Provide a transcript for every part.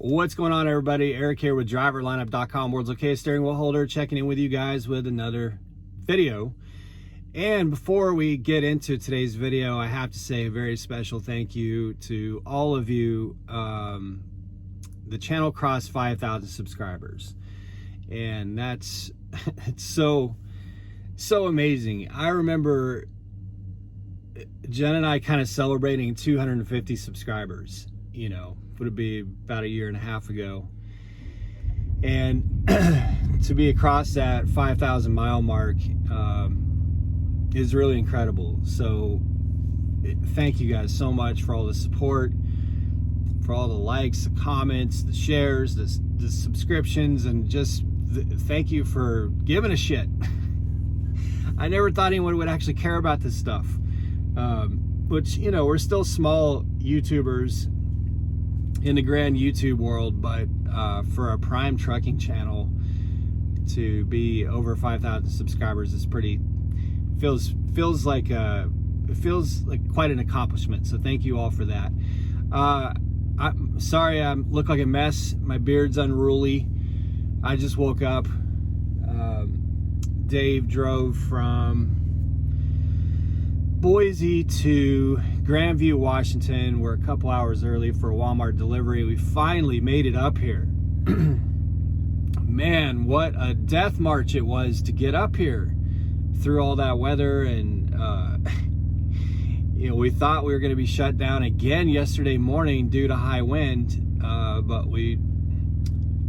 What's going on, everybody? Eric here with driverlineup.com, world's okayest steering wheel holder, checking in with you guys with another video. And before we get into today's video, I have to say a very special thank you to all of you. The channel crossed 5,000 subscribers, and it's so amazing. I remember Jen and I kind of celebrating 250 subscribers, you know, would it be about a year and a half ago, and to be across that 5,000 mile mark is really incredible. So thank you guys so much for all the support, for all the likes, the comments, the shares, the subscriptions, and just thank you for giving a shit. I never thought anyone would actually care about this stuff, which, you know, we're still small YouTubers in the grand YouTube world, but for a prime trucking channel to be over 5,000 subscribers is pretty, feels like quite an accomplishment. So thank you all for that. I'm sorry I look like a mess. My beard's unruly. I just woke up. Dave drove from Boise to Grandview, Washington. We're a couple hours early for a Walmart delivery. We finally made it up here. Man, what a death march it was to get up here through all that weather. And you know, we thought we were going to be shut down again yesterday morning due to high wind, but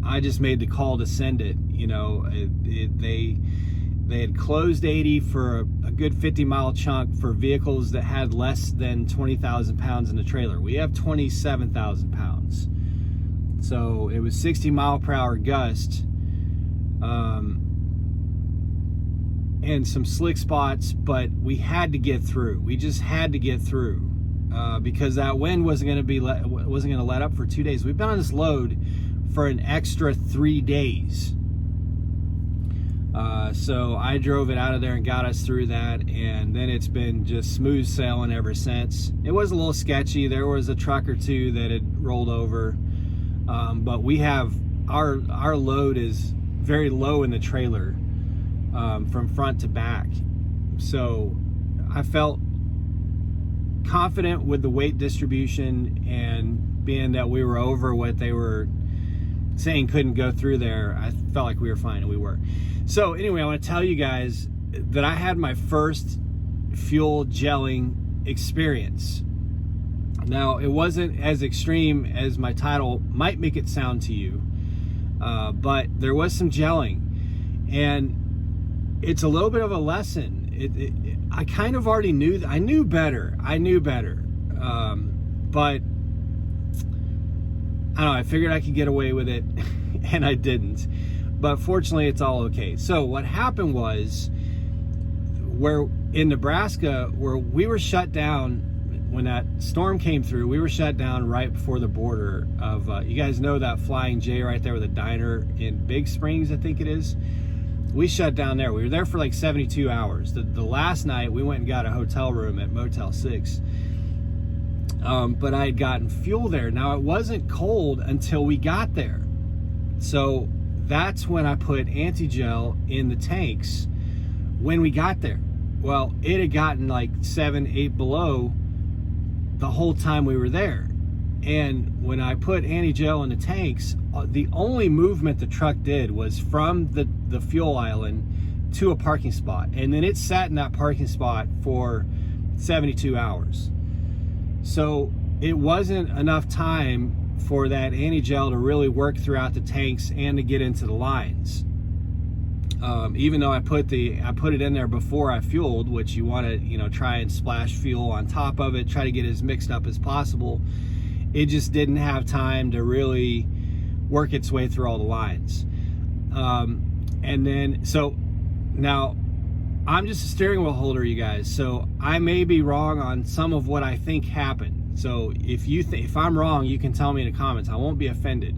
I just made the call to send it. You know, they had closed 80 for a good 50-mile chunk for vehicles that had less than 20,000 pounds in the trailer. We have 27,000 pounds. So it was 60-mile-per-hour gust, and some slick spots, but we had to get through. We just had to get through because that wind wasn't going to let up for 2 days. We've been on this load for an extra 3 days. So I drove it out of there and got us through that, and then it's been just smooth sailing ever since. It was a little sketchy. There was a truck or two that had rolled over, but we have our load is very low in the trailer, from front to back. So I felt confident with the weight distribution, and being that we were over what they were saying couldn't go through there, I felt like we were fine, and we were. So anyway, I want to tell you guys that I had my first fuel gelling experience. Now, it wasn't as extreme as my title might make it sound to you, but there was some gelling, and it's a little bit of a lesson. I kind of already knew that. I knew better, but I don't know, I figured I could get away with it, and I didn't. But fortunately, it's all okay. So what happened was, where in Nebraska, where we were shut down when that storm came through, we were shut down right before the border of, you guys know that Flying J right there with a diner in Big Springs, I think it is? We shut down there. We were there for like 72 hours. The last night, we went and got a hotel room at Motel 6. But I had gotten fuel there. Now, it wasn't cold until we got there. So that's when I put anti-gel in the tanks when we got there. Well, it had gotten like 7, 8 below the whole time we were there. And when I put anti-gel in the tanks, the only movement the truck did was from the fuel island to a parking spot. And then it sat in that parking spot for 72 hours. So it wasn't enough time for that anti-gel to really work throughout the tanks and to get into the lines. Even though I put it in there before I fueled, which you want to, you know, try and splash fuel on top of it, try to get as mixed up as possible. It just didn't have time to really work its way through all the lines. And then, so now I'm just a steering wheel holder, you guys. So I may be wrong on some of what I think happened. So if I'm wrong, you can tell me in the comments. I won't be offended.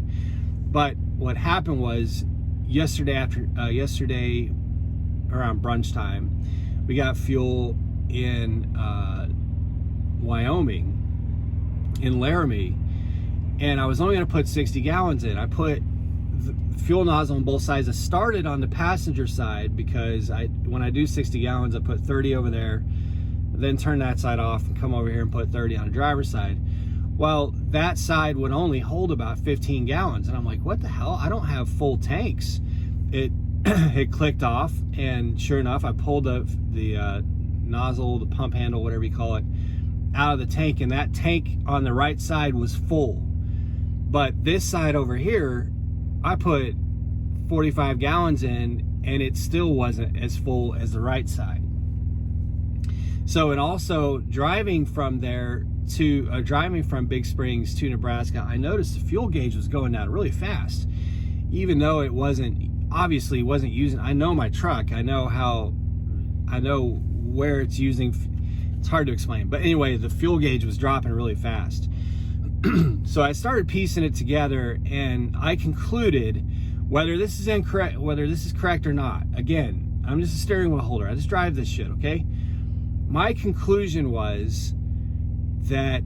But what happened was yesterday around brunch time, we got fuel in Wyoming, in Laramie, and I was only going to put 60 gallons in. I put the fuel nozzle on both sides. I started on the passenger side because when I do 60 gallons, I put 30 over there, then turn that side off and come over here and put 30 on the driver's side. Well, that side would only hold about 15 gallons. And I'm like, what the hell? I don't have full tanks. It clicked off, and sure enough, I pulled the nozzle, the pump handle, whatever you call it, out of the tank, and that tank on the right side was full. But this side over here, I put 45 gallons in, and it still wasn't as full as the right side. So, and also driving from there to driving from Big Springs to Nebraska, I noticed the fuel gauge was going down really fast, even though it obviously wasn't using. I know my truck. I know where it's using. It's hard to explain, but anyway, the fuel gauge was dropping really fast. So I started piecing it together, and I concluded, whether this is incorrect, whether this is correct or not. Again, I'm just a steering wheel holder. I just drive this shit, okay? My conclusion was that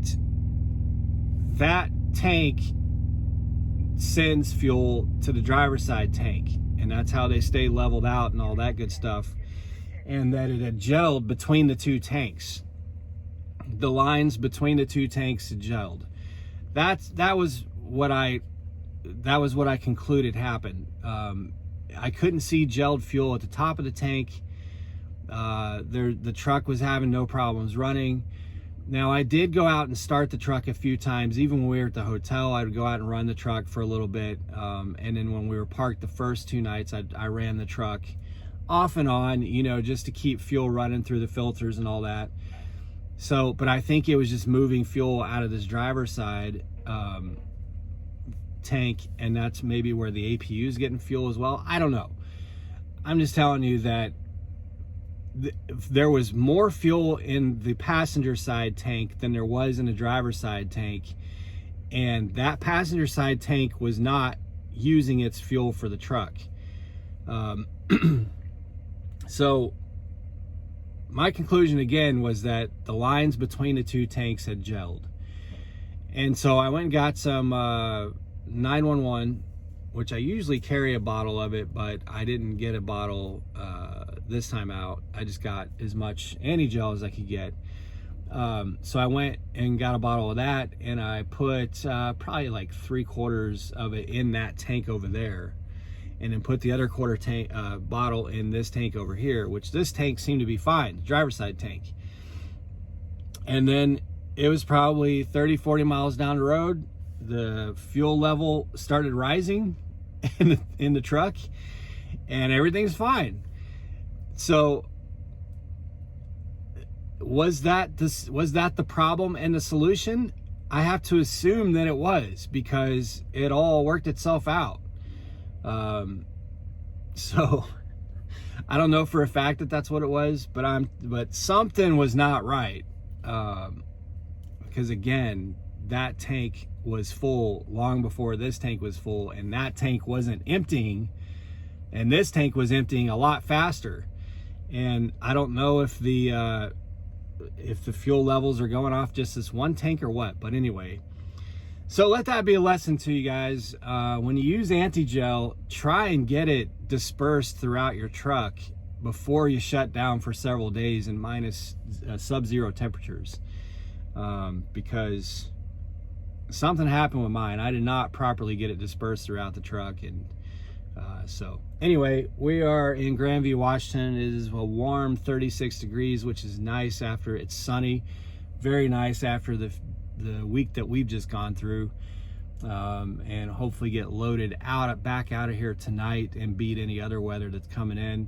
tank sends fuel to the driver's side tank, and that's how they stay leveled out and all that good stuff, and that it had gelled between the two tanks. The lines between the two tanks had gelled. That was what I concluded happened. I couldn't see gelled fuel at the top of the tank. The truck was having no problems running. Now, I did go out and start the truck a few times. Even when we were at the hotel, I would go out and run the truck for a little bit. And then when we were parked the first 2 nights, I ran the truck off and on, just to keep fuel running through the filters and all that. So, but I think it was just moving fuel out of this driver's side tank, and that's maybe where the APU is getting fuel as well. I don't know. I'm just telling you that there was more fuel in the passenger side tank than there was in the driver's side tank, and that passenger side tank was not using its fuel for the truck. So my conclusion again was that the lines between the two tanks had gelled. And so I went and got some 911, which I usually carry a bottle of it, but I didn't get a bottle this time out. I just got as much anti-gel as I could get. So I went and got a bottle of that, and I put probably like 3/4 of it in that tank over there, and then put the other quarter tank bottle in this tank over here, which this tank seemed to be fine, the driver's side tank. And then it was probably 30-40 miles down the road, the fuel level started rising in the truck, and everything's fine. So was that the problem and the solution? I have to assume that it was, because it all worked itself out. So I don't know for a fact that that's what it was, but something was not right. Because again, that tank was full long before this tank was full, and that tank wasn't emptying, and this tank was emptying a lot faster. And I don't know if the fuel levels are going off just this one tank or what, but anyway. So let that be a lesson to you guys. When you use anti-gel, try and get it dispersed throughout your truck before you shut down for several days in minus sub-zero temperatures. Because something happened with mine. I did not properly get it dispersed throughout the truck. And so anyway, we are in Grandview, Washington. It is a warm 36 degrees, which is nice after it's sunny. Very nice after the week that we've just gone through, and hopefully get loaded back out of here tonight and beat any other weather that's coming in.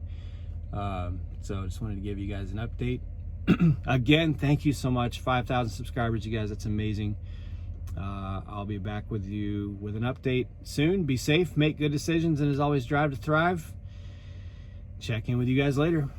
So I just wanted to give you guys an update. Again, thank you so much. 5,000 subscribers, you guys, that's amazing. I'll be back with you with an update soon. Be safe, make good decisions, and as always, drive to thrive. Check in with you guys later.